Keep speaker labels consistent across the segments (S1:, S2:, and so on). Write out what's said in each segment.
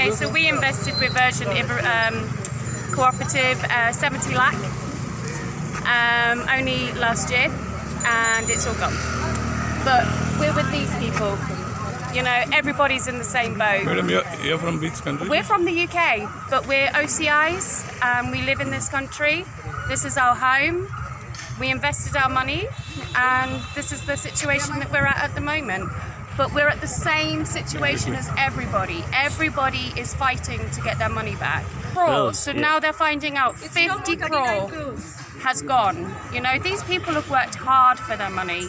S1: Okay, so we invested with Co-Operative 70 lakh only last year, and it's all gone. But we're with these people. You know, everybody's in the same boat.
S2: Madam, you're from which country?
S1: We're from the UK, but we're OCIs. We live in this country. This is our home. We invested our money, and this is the situation that we're at the moment. But we're at the same situation as everybody. Everybody is fighting to get their money back. So now they're finding out 50 crore has gone. You know, these people have worked hard for their money.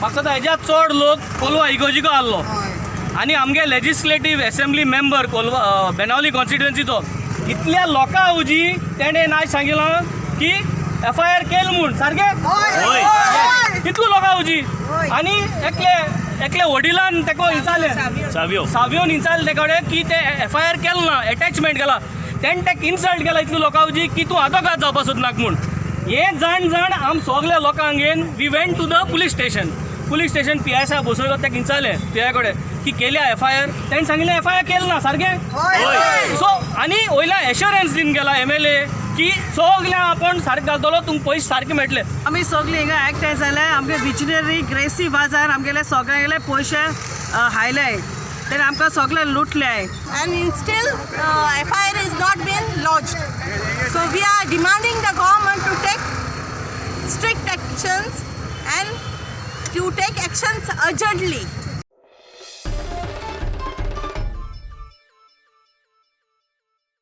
S3: म्हाका हेज्या चड लोक कोलवा इगोजिको आहलो आनी आमगे legislative assembly member Kolwa Benaulim कॉन्स्टिट्युएन्सीचो इतल्या लोकां उजी तेणें नाय सांगिलां की FIR केल म्हूण सारकें कितू लोकां उजी आनी एकले वडिलान तेका विचारलें सावियोन विचारलें तेका कडेन की ते FIR केल ना अटॅचमेंट केला तेणें तेका इन्सल्ट केला इतलो लोकां उजी की तूं आदोगाद जावपा सोदनाक म्हूण हे जाण आम सगल्या लोकांक घेवन we went to the police station PI साहेब बसयलो तेका विचारलें PI कडेन की केल्या FIR तेणें सांगिल्लें FIR केलें ना सारकें सो आनी वयल्या एश्युरन्स दीन गेला MLA की सगल्या आपण सारकें घालतलो तुमकां पयशे सारके मेळटले
S4: आमी सगळीं हिंगा एकठांय जाले आमगे विजनरी ग्रेसी बाजार आमगेले सगळ्यांगेले पयशे हायले तेणें आमकां सगळे लुटले
S5: and still FIR is not been lodged. So we are demanding the government to take strict actions and to take actions urgently.